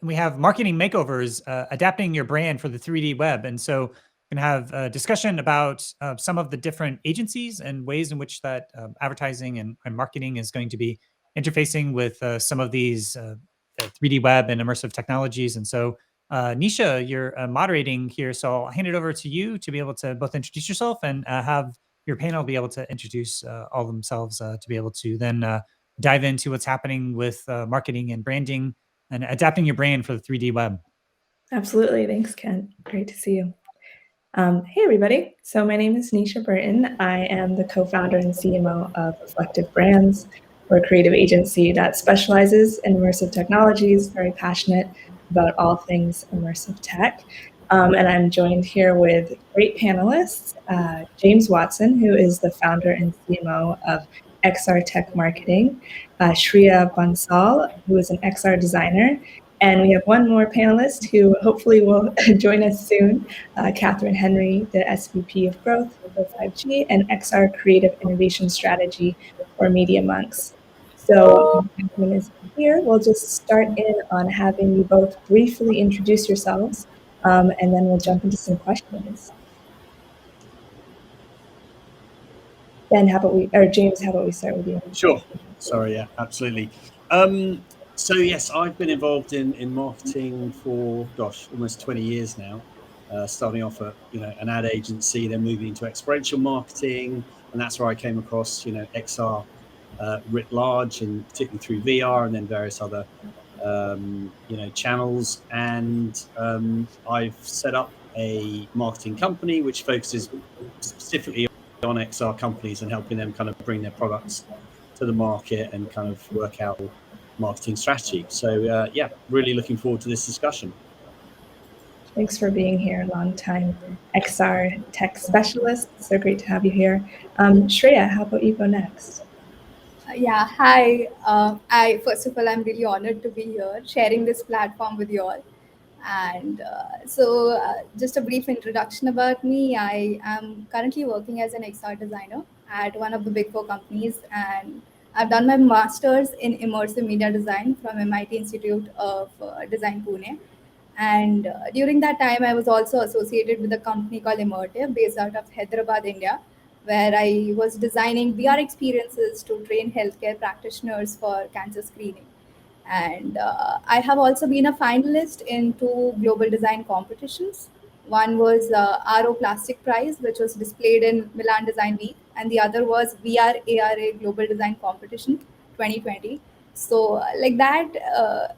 we have marketing makeovers, adapting your brand for the 3D web. And so we can have a discussion about some of the different agencies and ways in which that advertising and marketing is going to be interfacing with some of these 3D web and immersive technologies. And so Nisha, you're moderating here, so I'll hand it over to you to be able to both introduce yourself and have your panel be able to introduce all themselves to be able to then dive into what's happening with marketing and branding and adapting your brand for the 3D web. Absolutely. Thanks, Kent. Great to see you. Hey, everybody. So my name is Nisha Burton. I am the co-founder and CMO of Reflective Brands. We're a creative agency that specializes in immersive technologies, very passionate about all things immersive tech. And I'm joined here with great panelists, James Watson, who is the founder and CMO of XR Tech Marketing, Shreya Bansal, who is an XR designer, and we have one more panelist who hopefully will join us soon, Catherine Henry, the SVP of Growth for 5G and XR Creative Innovation Strategy for Media Monks. So Catherine is here. We'll just start in on having you both briefly introduce yourselves, and then we'll jump into some questions. Ben, James, how about we start with you? Sure. Sorry, yeah, absolutely. So yes, I've been involved in marketing for, almost 20 years now. Starting off at an ad agency, then moving into experiential marketing, and that's where I came across XR writ large, and particularly through VR, and then various other channels. And I've set up a marketing company which focuses specifically on XR companies and helping them kind of bring their products to the market and kind of work out marketing strategy. So yeah, really looking forward to this discussion. Thanks for being here, long-time XR tech specialist. So great to have you here. Shreya, how about you go next? Yeah, hi. First of all, I'm really honored to be here sharing this platform with you all. And just a brief introduction about me. I am currently working as an XR designer at one of the big 4 companies, and I've done my master's in immersive media design from MIT Institute of Design, Pune. And during that time, I was also associated with a company called Immertive, based out of Hyderabad, India, where I was designing VR experiences to train healthcare practitioners for cancer screening. And I have also been a finalist in 2 global design competitions. One was RO Plastic Prize, which was displayed in Milan Design Week, and the other was VR ARA Global Design Competition 2020. So like that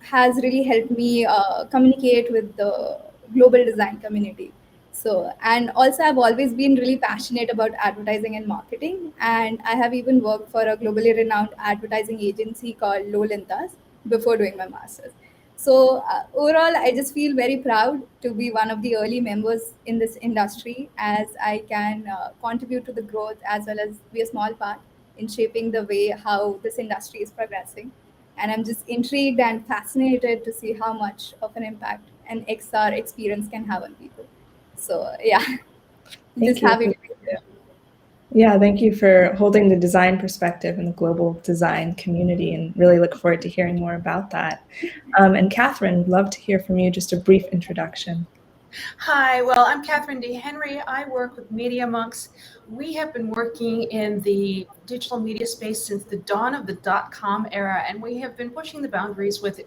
has really helped me communicate with the global design community. So, and also I've always been really passionate about advertising and marketing, and I have even worked for a globally renowned advertising agency called Lolintas before doing my master's. So overall, I just feel very proud to be one of the early members in this industry, as I can contribute to the growth as well as be a small part in shaping the way how this industry is progressing. And I'm just intrigued and fascinated to see how much of an impact an XR experience can have on people. So yeah, just happy to be here. Yeah, thank you for holding the design perspective in the global design community, and really look forward to hearing more about that. And Catherine, love to hear from you, just a brief introduction. Hi, well, I'm Catherine D. Henry. I work with Media Monks. We have been working in the digital media space since the dawn of the .com era, and we have been pushing the boundaries with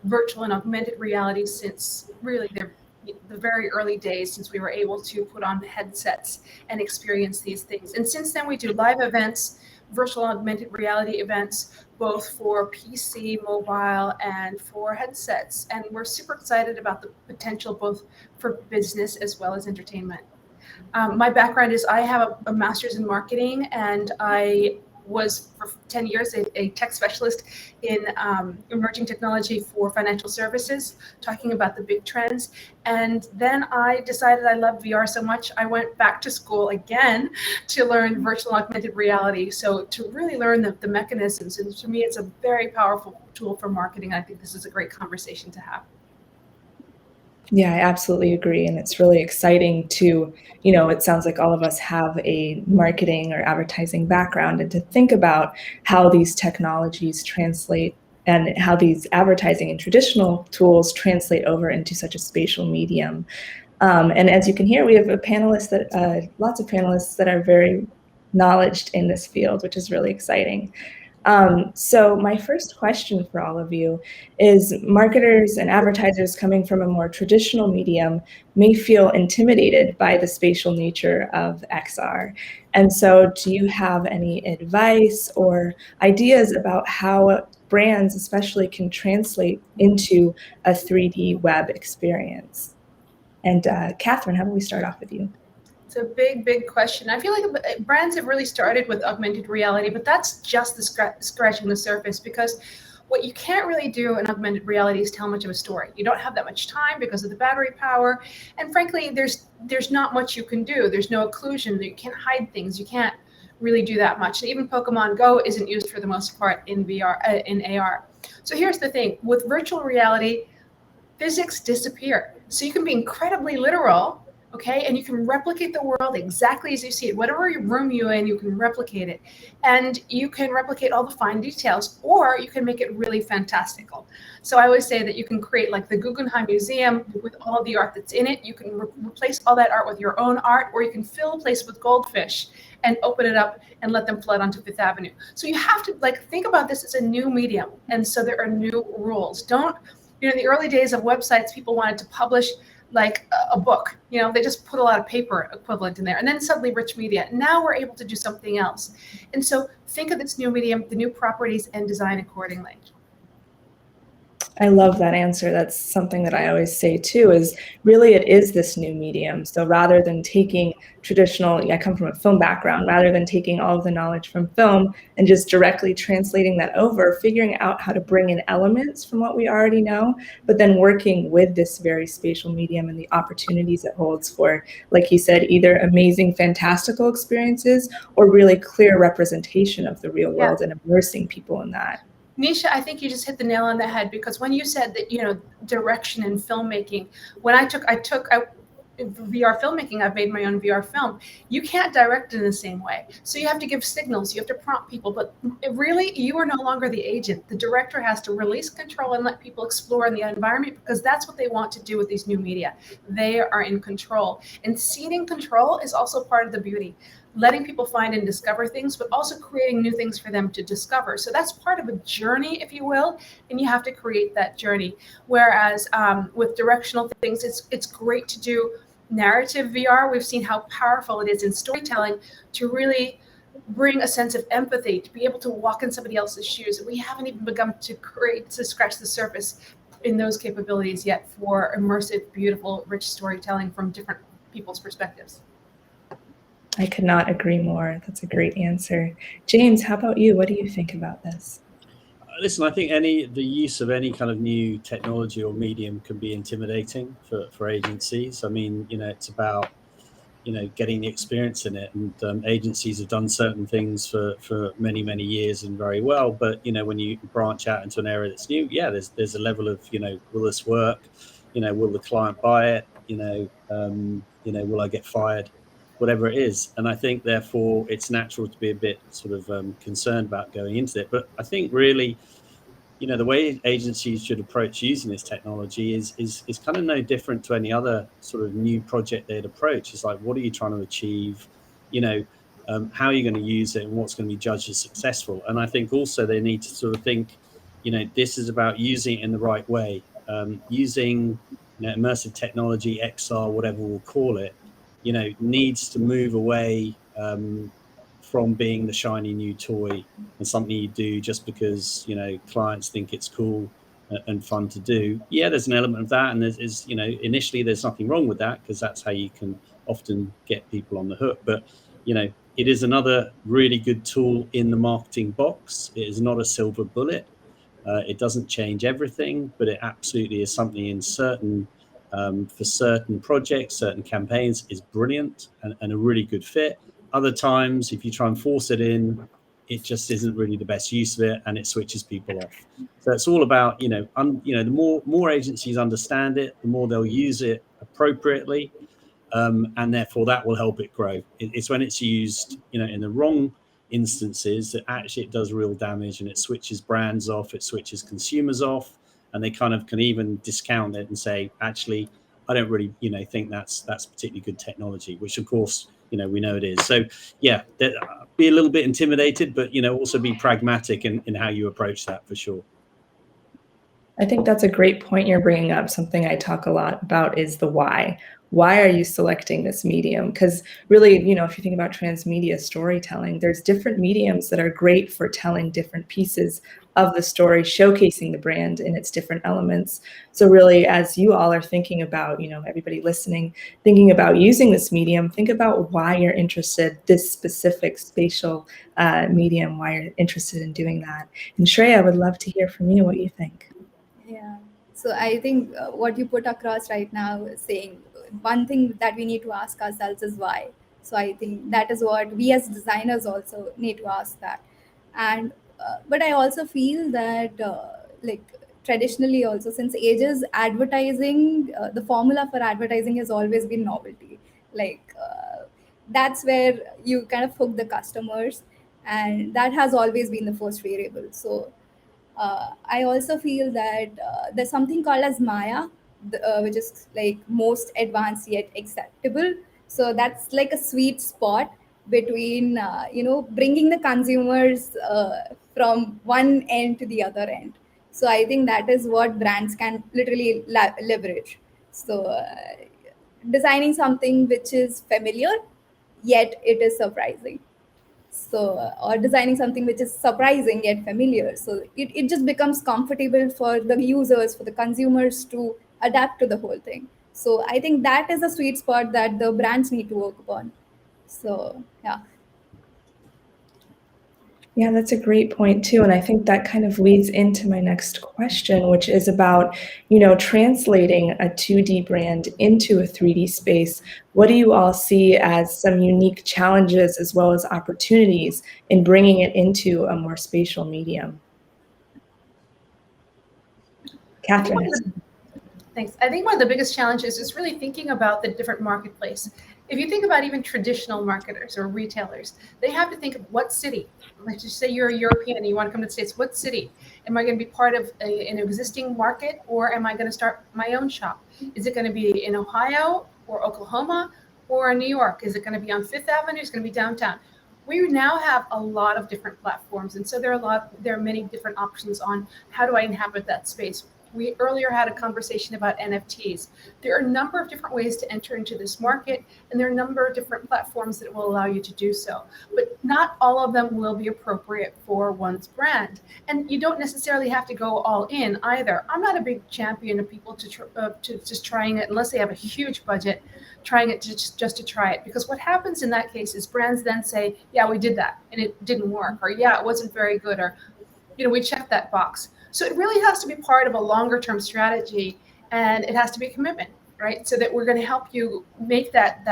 virtual and augmented reality since really the very early days, since we were able to put on headsets and experience these things. And since then, we do live events, virtual augmented reality events, both for PC, mobile, and for headsets. And we're super excited about the potential both for business as well as entertainment. My background is I have a master's in marketing, and I was for 10 years a tech specialist in emerging technology for financial services, talking about the big trends. And then I decided I loved VR so much, I went back to school again to learn virtual augmented reality. So to really learn the mechanisms. And to me, it's a very powerful tool for marketing. I think this is a great conversation to have. Yeah, I absolutely agree. And it's really exciting to, it sounds like all of us have a marketing or advertising background, and to think about how these technologies translate and how these advertising and traditional tools translate over into such a spatial medium. And as you can hear, we have lots of panelists that are very knowledged in this field, which is really exciting. So my first question for all of you is, marketers and advertisers coming from a more traditional medium may feel intimidated by the spatial nature of XR. And so do you have any advice or ideas about how brands especially can translate into a 3D web experience? And Catherine, how about we start off with you? It's a big, big question. I feel like brands have really started with augmented reality, but that's just the scratching the surface, because what you can't really do in augmented reality is tell much of a story. You don't have that much time because of the battery power. And frankly, there's not much you can do. There's no occlusion. You can't hide things. You can't really do that much. And even Pokemon Go isn't used for the most part in VR, in AR. So here's the thing. With virtual reality, physics disappear. So you can be incredibly literal, okay? And you can replicate the world exactly as you see it. Whatever room you're in, you can replicate it. And you can replicate all the fine details, or you can make it really fantastical. So I always say that you can create like the Guggenheim Museum with all the art that's in it. You can replace all that art with your own art, or you can fill a place with goldfish and open it up and let them flood onto Fifth Avenue. So you have to think about this as a new medium. And so there are new rules. In the early days of websites, people wanted to publish like a book, they just put a lot of paper equivalent in there, and then suddenly rich media. Now we're able to do something else. And so think of this new medium, the new properties, and design accordingly. I love that answer. That's something that I always say too, is really it is this new medium. So rather than taking I come from a film background, rather than taking all of the knowledge from film and just directly translating that over, figuring out how to bring in elements from what we already know, but then working with this very spatial medium and the opportunities it holds for, like you said, either amazing, fantastical experiences or really clear representation of the real world and immersing people in that. Nisha, I think you just hit the nail on the head, because when you said that, direction in filmmaking, when I took VR filmmaking, I've made my own VR film. You can't direct in the same way. So you have to give signals, you have to prompt people, but really you are no longer the agent. The director has to release control and let people explore in the environment, because that's what they want to do with these new media. They are in control. And ceding control is also part of the beauty. Letting people find and discover things, but also creating new things for them to discover. So that's part of a journey, if you will, and you have to create that journey. Whereas with directional things, it's great to do narrative VR. We've seen how powerful it is in storytelling to really bring a sense of empathy, to be able to walk in somebody else's shoes. And we haven't even begun to scratch the surface in those capabilities yet for immersive, beautiful, rich storytelling from different people's perspectives. I could not agree more. That's a great answer. James, how about you? What do you think about this? Listen, I think the use of any kind of new technology or medium can be intimidating for agencies. I mean, it's about, getting the experience in it. And agencies have done certain things for many, many years and very well. But, when you branch out into an area that's new, there's a level of, will this work? Will the client buy it? Will I get fired? Whatever it is. And I think, therefore, it's natural to be a bit sort of concerned about going into it. But I think really, the way agencies should approach using this technology is kind of no different to any other sort of new project they'd approach. It's like, what are you trying to achieve? How are you going to use it, and what's going to be judged as successful? And I think also they need to sort of think, this is about using it in the right way, using immersive technology, XR, whatever we'll call it, needs to move away from being the shiny new toy and something you do just because, clients think it's cool and fun to do. Yeah, there's an element of that. And there's initially there's nothing wrong with that, because that's how you can often get people on the hook. But, it is another really good tool in the marketing box. It is not a silver bullet. It doesn't change everything, but it absolutely is something in for certain projects, certain campaigns is brilliant and a really good fit. Other times, if you try and force it in, it just isn't really the best use of it, and it switches people off. So it's all about, the more agencies understand it, the more they'll use it appropriately, and therefore that will help it grow. It's when it's used, in the wrong instances that actually it does real damage, and it switches brands off, it switches consumers off, and they kind of can even discount it and say, actually, I don't really, think that's particularly good technology, which of course, we know it is. So yeah, be a little bit intimidated, but also be pragmatic in how you approach that, for sure. I think that's a great point you're bringing up. Something I talk a lot about is the why. Why are you selecting this medium? Because really, if you think about transmedia storytelling, there's different mediums that are great for telling different pieces of the story, showcasing the brand in its different elements. So really, as you all are thinking about, everybody listening, thinking about using this medium, think about why you're interested, this specific spatial medium, why you're interested in doing that. And Shreya, I would love to hear from you what you think. Yeah. So I think what you put across right now is saying one thing that we need to ask ourselves is why. So I think that is what we as designers also need to ask that. And but I also feel that like traditionally also, since ages, advertising, the formula for advertising has always been novelty. Like that's where you kind of hook the customers, and that has always been the first variable. So I also feel that there's something called as Maya, which is like most advanced yet acceptable. So that's like a sweet spot between bringing the consumers from one end to the other end. So I think that is what brands can literally leverage. So designing something which is familiar yet it is surprising. So or designing something which is surprising yet familiar, so it just becomes comfortable for the users, for the consumers to adapt to the whole thing. So I think that is a sweet spot that the brands need to work upon. So yeah. Yeah, that's a great point too. And I think that kind of leads into my next question, which is about, translating a 2D brand into a 3D space. What do you all see as some unique challenges as well as opportunities in bringing it into a more spatial medium? Catherine. Thanks. I think one of the biggest challenges is really thinking about the different marketplace. If you think about even traditional marketers or retailers, they have to think of what city. Let's just say you're a European and you want to come to the States. What city? Am I going to be part of an existing market, or am I going to start my own shop? Is it going to be in Ohio or Oklahoma or New York? Is it going to be on Fifth Avenue? Is it going to be downtown? We now have a lot of different platforms, and so there are many different options on how do I inhabit that space. We earlier had a conversation about NFTs. There are a number of different ways to enter into this market, and there are a number of different platforms that will allow you to do so. But not all of them will be appropriate for one's brand. And you don't necessarily have to go all in either. I'm not a big champion of people to just trying it, unless they have a huge budget, trying it just to try it. Because what happens in that case is brands then say, yeah, we did that, and it didn't work, or yeah, it wasn't very good, or we checked that box. So it really has to be part of a longer term strategy, and it has to be a commitment, right? So that we're going to help you make that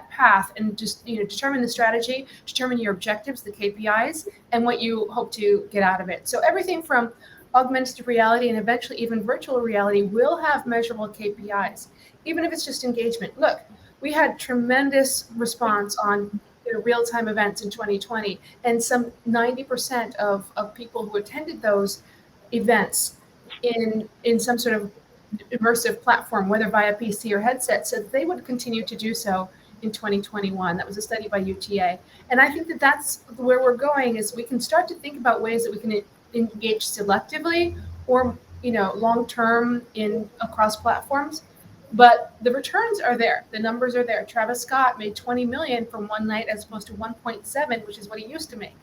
path and just determine the strategy, determine your objectives, the KPIs, and what you hope to get out of it. So everything from augmented reality and eventually even virtual reality will have measurable KPIs, even if it's just engagement. Look, we had tremendous response on real-time events in 2020, and some 90% of people who attended those events in some sort of immersive platform, whether via PC or headset, so they would continue to do so in 2021. That was a study by UTA. And I think that that's where we're going, is we can start to think about ways that we can engage selectively or long-term across platforms. But the returns are there. The numbers are there. Travis Scott made 20 million from one night as opposed to 1.7, which is what he used to make.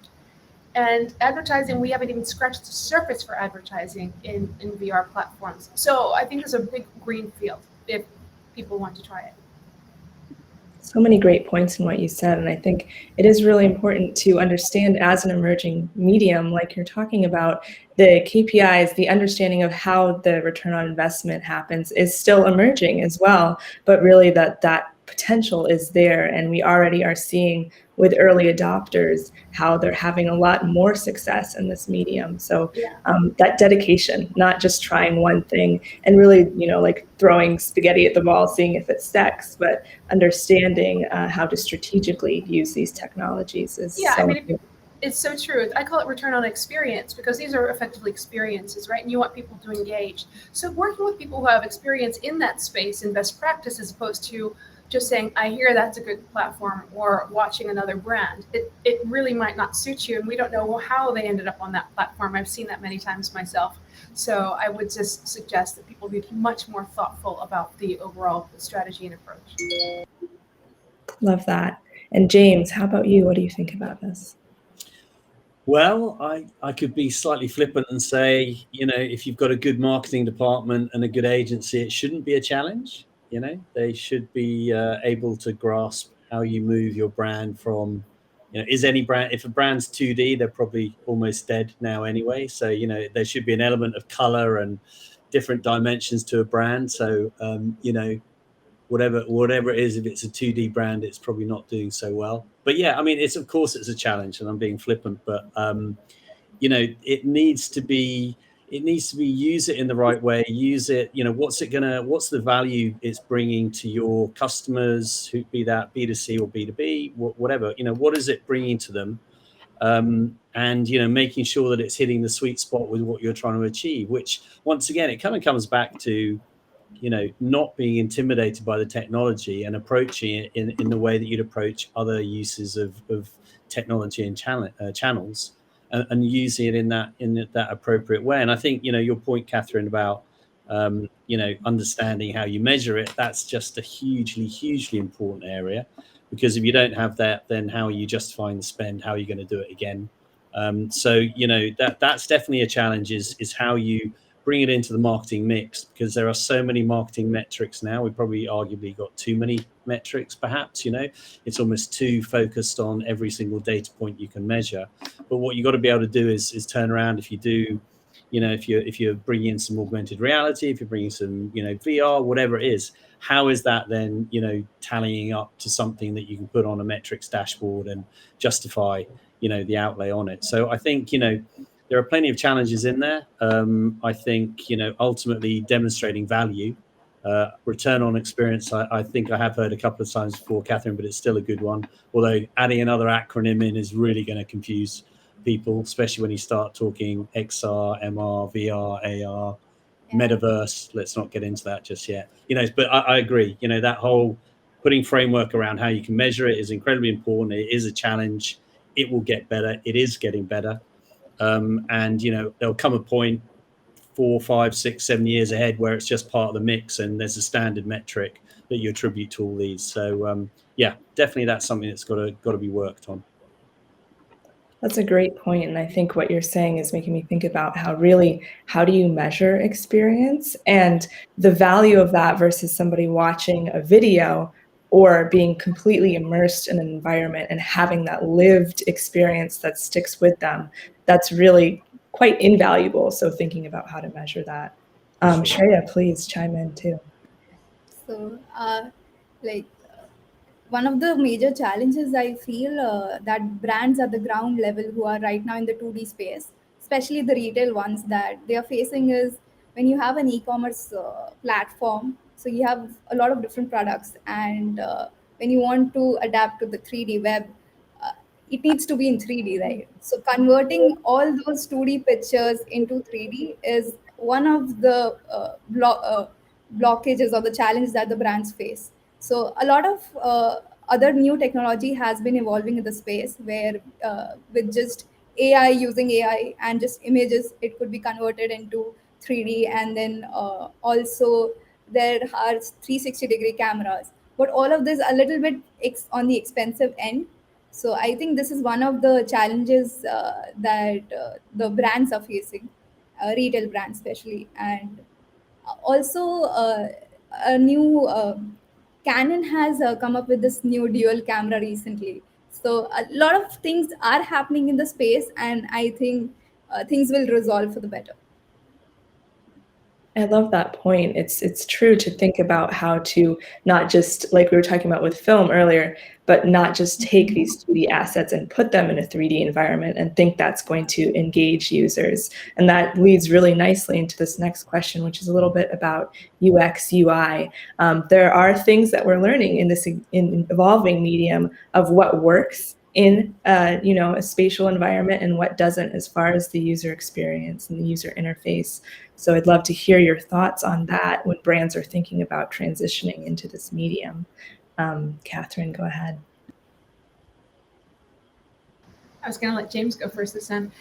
And advertising, we haven't even scratched the surface for advertising in VR platforms. So I think there's a big green field if people want to try it. So many great points in what you said. And I think it is really important to understand, as an emerging medium, like you're talking about, the KPIs, the understanding of how the return on investment happens is still emerging as well. But really that potential is there. And we already are seeing with early adopters how they're having a lot more success in this medium. So that dedication, not just trying one thing and really, like throwing spaghetti at the wall, seeing if it sticks, but understanding how to strategically use these technologies is so important. It's so true. I call it return on experience because these are effectively experiences, right? And you want people to engage. So working with people who have experience in that space and best practice as opposed to just saying, I hear that's a good platform, or watching another brand. It really might not suit you, and we don't know how they ended up on that platform. I've seen that many times myself. So I would just suggest that people be much more thoughtful about the overall strategy and approach. Love that. And James, how about you? What do you think about this? Well, I could be slightly flippant and say, if you've got a good marketing department and a good agency, it shouldn't be a challenge. They should be able to grasp how you move your brand from, is any brand, if a brand's 2D, they're probably almost dead now anyway. So, there should be an element of color and different dimensions to a brand. So, whatever it is, if it's a 2D brand, it's probably not doing so well. But yeah, I mean, it's a challenge, and I'm being flippant, but it needs to be use it in the right way. Use it, what's the value it's bringing to your customers, who be that B2C or B2B, whatever, what is it bringing to them? And making sure that it's hitting the sweet spot with what you're trying to achieve, which once again, it kind of comes back to not being intimidated by the technology and approaching it in the way that you'd approach other uses of technology and channels, and using it in that appropriate way. And I think your point, Catherine, about understanding how you measure it, that's just a hugely important area, because if you don't have that, then how are you justifying the spend? How are you going to do it again? So that's definitely a challenge, is how you bring it into the marketing mix, because there are so many marketing metrics now. We probably arguably got too many metrics, perhaps. It's almost too focused on every single data point you can measure. But what you got to be able to do is turn around. If you do, if you're bringing in some augmented reality, if you're bringing some VR, whatever it is, how is that then tallying up to something that you can put on a metrics dashboard and justify the outlay on it? So I think there are plenty of challenges in there. I think, ultimately demonstrating value, return on experience. I think I have heard a couple of times before, Catherine, but it's still a good one. Although adding another acronym in is really going to confuse people, especially when you start talking XR, MR, VR, AR, metaverse. Let's not get into that just yet. But I agree. That whole putting framework around how you can measure it is incredibly important. It is a challenge. It will get better. It is getting better. And there'll come a point 4, 5, 6, 7 years ahead where it's just part of the mix, and there's a standard metric that you attribute to all these. So yeah, definitely that's something that's got to be worked on. That's a great point. And I think what you're saying is making me think about how do you measure experience, and the value of that versus somebody watching a video or being completely immersed in an environment and having that lived experience that sticks with them. That's really quite invaluable. So thinking about how to measure that. Shreya, please chime in too. So, one of the major challenges I feel that brands at the ground level who are right now in the 2D space, especially the retail ones, that they are facing is when you have an e-commerce platform, so you have a lot of different products, and when you want to adapt to the 3D web, it needs to be in 3D, right? So converting all those 2D pictures into 3D is one of the blockages or the challenge that the brands face. So a lot of other new technology has been evolving in the space where with just AI, using AI and just images, it could be converted into 3D. And then also there are 360-degree cameras. But all of this a little bit on the expensive end. So I think this is one of the challenges that the brands are facing, retail brands especially. And also a new Canon has come up with this new dual camera recently. So a lot of things are happening in the space, and I think things will resolve for the better. I love that point. It's true to think about how to not just, like we were talking about with film earlier, but not just take these 2D assets and put them in a 3D environment and think that's going to engage users. And that leads really nicely into this next question, which is a little bit about UX, UI. There are things that we're learning in this evolving medium of what works in a spatial environment and what doesn't as far as the user experience and the user interface. So I'd love to hear your thoughts on that when brands are thinking about transitioning into this medium. Catherine, go ahead. I was going to let James go first this time.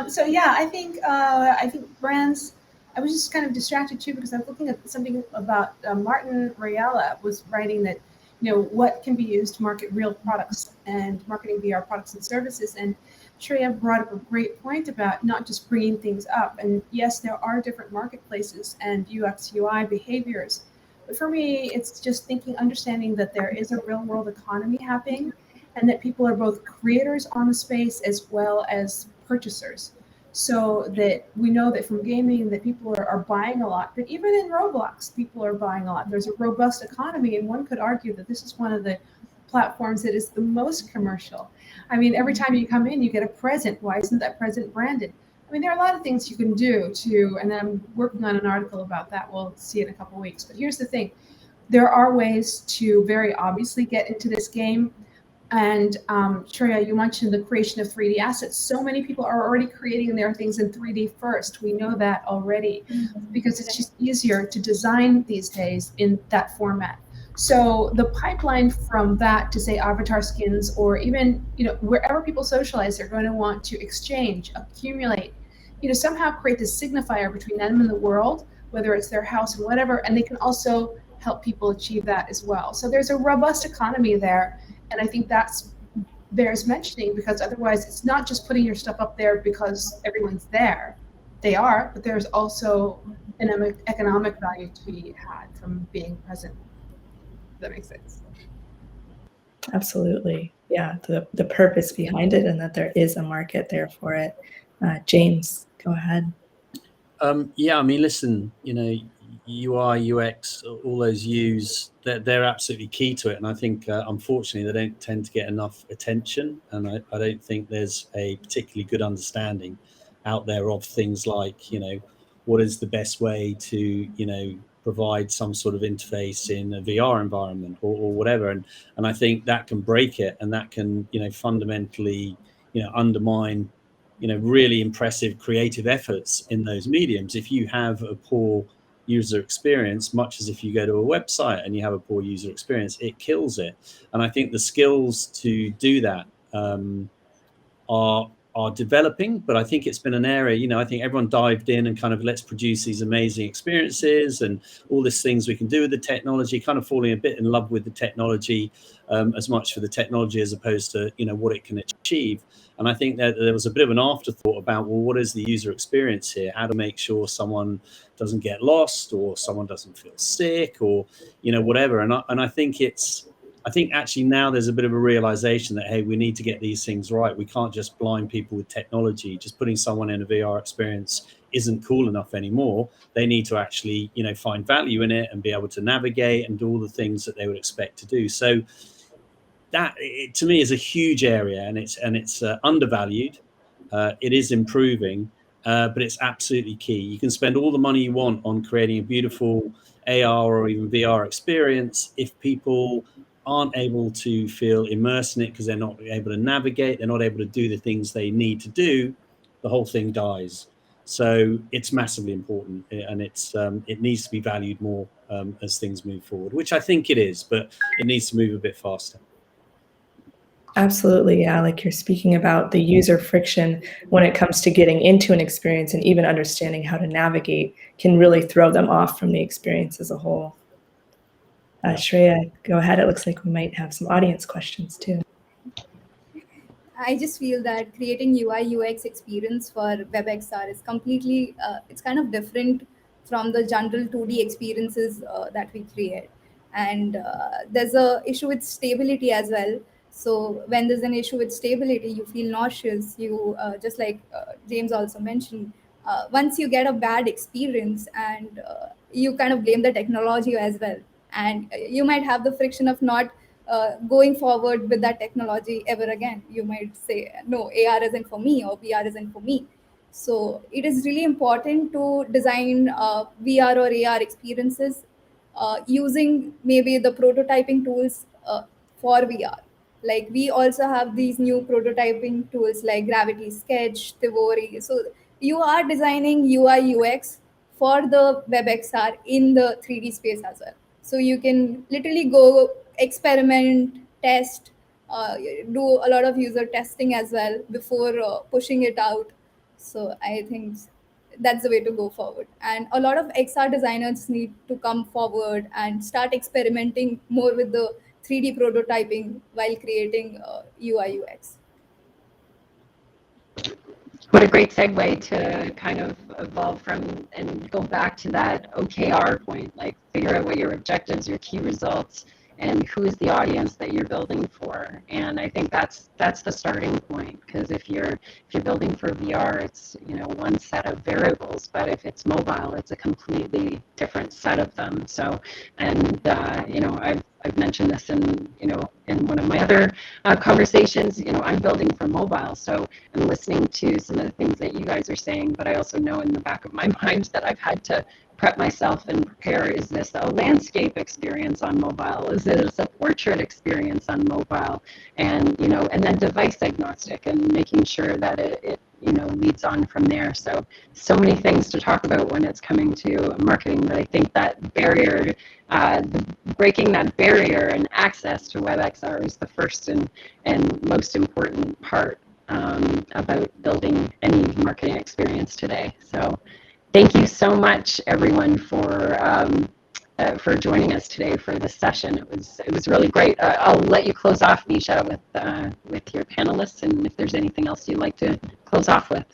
So yeah, I think brands. I was just kind of distracted too because I was looking at something about Martin Rayala was writing that what can be used to market real products and marketing VR products and services. And Shreya brought up a great point about not just bringing things up. And yes, there are different marketplaces and UX UI behaviors. But for me, it's just understanding that there is a real world economy happening and that people are both creators on the space as well as purchasers. So that we know that from gaming that people are buying a lot, but even in Roblox, people are buying a lot. There's a robust economy, and one could argue that this is one of the platforms that is the most commercial. I mean, every time you come in, you get a present. Why isn't that present branded? I mean, there are a lot of things you can do and I'm working on an article about that. We'll see it in a couple of weeks. But here's the thing. There are ways to very obviously get into this game. And Shreya, you mentioned the creation of 3D assets. So many people are already creating their things in 3D first. We know that already because it's just easier to design these days in that format. So the pipeline from that to say avatar skins or even wherever people socialize, they're going to want to exchange, accumulate, somehow create this signifier between them and the world, whether it's their house or whatever, and they can also help people achieve that as well. So there's a robust economy there. And I think that's bears mentioning because otherwise it's not just putting your stuff up there because everyone's there. They are, but there's also an economic value to be had from being present. If that makes sense. Absolutely. Yeah, the purpose behind it and that there is a market there for it. James, go ahead. Yeah, I mean, listen, UI, UX, all those U's, they're absolutely key to it. And I think, unfortunately, they don't tend to get enough attention. And I don't think there's a particularly good understanding out there of things like, what is the best way to, provide some sort of interface in a VR environment or whatever. And I think that can break it and that can, fundamentally, undermine really impressive creative efforts in those mediums. If you have a poor user experience, much as if you go to a website and you have a poor user experience, it kills it. And I think the skills to do that are developing, but I think it's been an area, I think everyone dived in and kind of let's produce these amazing experiences and all these things we can do with the technology, kind of falling a bit in love with the technology as much for the technology as opposed to, what it can achieve. And I think that there was a bit of an afterthought about, well, what is the user experience here? How to make sure someone doesn't get lost or someone doesn't feel sick or, whatever. And I think actually now there's a bit of a realization that, hey, we need to get these things right. We can't just blind people with technology. Just putting someone in a VR experience isn't cool enough anymore. They need to actually, find value in it and be able to navigate and do all the things that they would expect to do. So that, to me, is a huge area, and it's undervalued. It is improving, but it's absolutely key. You can spend all the money you want on creating a beautiful AR or even VR experience. If people aren't able to feel immersed in it because they're not able to navigate, they're not able to do the things they need to do, the whole thing dies. So it's massively important, and it needs to be valued more as things move forward, which I think it is, but it needs to move a bit faster. Absolutely, yeah. Like you're speaking about the user friction when it comes to getting into an experience and even understanding how to navigate can really throw them off from the experience as a whole. Shreya, go ahead. It looks like we might have some audience questions too. I just feel that creating UI UX experience for WebXR is completely, it's kind of different from the general 2D experiences that we create. And there's a issue with stability as well. So when there's an issue with stability, you feel nauseous. You just like James also mentioned, once you get a bad experience and you kind of blame the technology as well. And you might have the friction of not going forward with that technology ever again. You might say, no, AR isn't for me or VR isn't for me. So it is really important to design VR or AR experiences using maybe the prototyping tools for VR. Like we also have these new prototyping tools like Gravity Sketch, Tivori. So you are designing UI UX for the WebXR in the 3D space as well. So you can literally go experiment, test, do a lot of user testing as well before pushing it out. So I think that's the way to go forward. And a lot of XR designers need to come forward and start experimenting more with the 3D prototyping while creating UI UX. What a great segue to kind of evolve from and go back to that OKR point, like figure out what your objectives, your key results, and who is the audience that you're building for. And I think that's the starting point, because if you're building for VR, it's one set of variables, but if it's mobile, it's a completely different set of them. So, and I've mentioned this in one of my other conversations. I'm building for mobile, so I'm listening to some of the things that you guys are saying, but I also know in the back of my mind that I've had to prep myself and prepare. Is this a landscape experience on mobile? Is it a portrait experience on mobile? And and then device agnostic, and making sure that it leads on from there. So many things to talk about when it's coming to marketing. But I think that barrier, breaking that barrier and access to WebXR is the first and most important part about building any marketing experience today. So thank you so much, everyone, for joining us today for this session. It was really great. I'll let you close off, Nisha, with your panelists, and if there's anything else you'd like to close off with.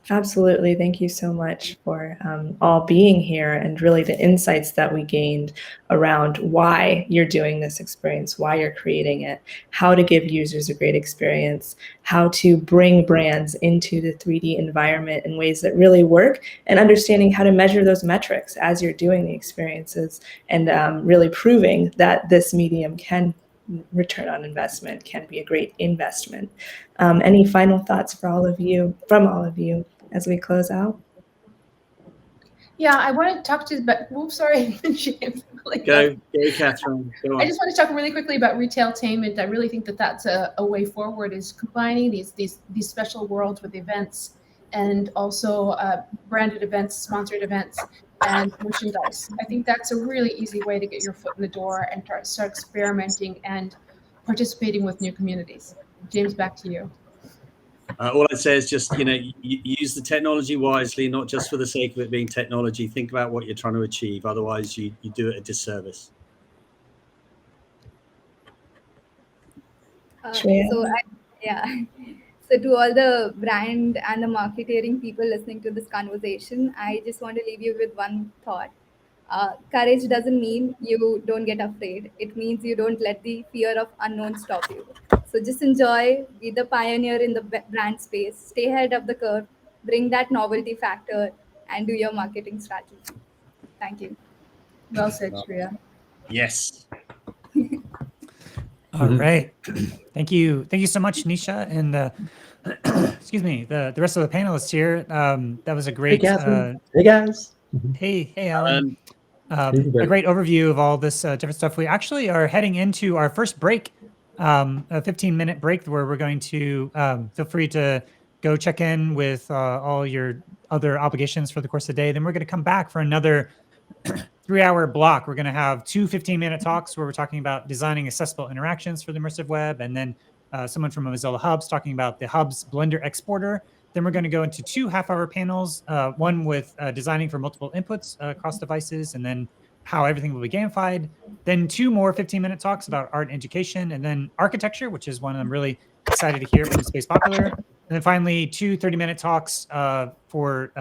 Absolutely. Thank you so much for all being here, and really the insights that we gained around why you're doing this experience, why you're creating it, how to give users a great experience, how to bring brands into the 3D environment in ways that really work, and understanding how to measure those metrics as you're doing the experiences, and really proving that this medium can return on investment, can be a great investment. Any final thoughts from all of you as we close out? Yeah, I want to talk to you about, oops, sorry, James. Go, Catherine. Go on. I just want to talk really quickly about retailtainment. I really think that that's a way forward, is combining these special worlds with events, and also branded events, sponsored events, and merchandise. I think that's a really easy way to get your foot in the door and start experimenting and participating with new communities. James, back to you. All I'd say is just, use the technology wisely, not just for the sake of it being technology. Think about what you're trying to achieve. Otherwise, you do it a disservice. So to all the brand and the marketing people listening to this conversation, I just want to leave you with one thought. Courage doesn't mean you don't get afraid. It means you don't let the fear of unknown stop you. So just enjoy, be the pioneer in the brand space, stay ahead of the curve, bring that novelty factor, and do your marketing strategy. Thank you. Well said, Shreya. Yes. All right. Thank you so much, Nisha, and excuse me, the rest of the panelists here. That was a great. Hey guys. Hey, Alan. A great overview of all this different stuff. We actually are heading into our first break, a 15-minute break, where we're going to feel free to go check in with all your other obligations for the course of the day. Then we're going to come back for another 3-hour block. We're going to have 2 15-minute talks where we're talking about designing accessible interactions for the immersive web, and then someone from Mozilla Hubs talking about the Hubs Blender exporter. Then we're going to go into 2 half-hour panels, one with designing for multiple inputs across devices, and then how everything will be gamified. Then 2 more 15-minute talks about art and education, and then architecture, which is one I'm really excited to hear from Space Popular. And then finally, 2 30-minute talks for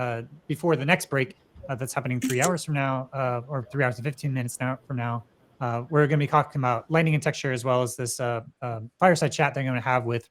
before the next break that's happening 3 hours from now, or 3 hours and 15 minutes from now. We're going to be talking about lighting and texture, as well as this fireside chat that I'm going to have with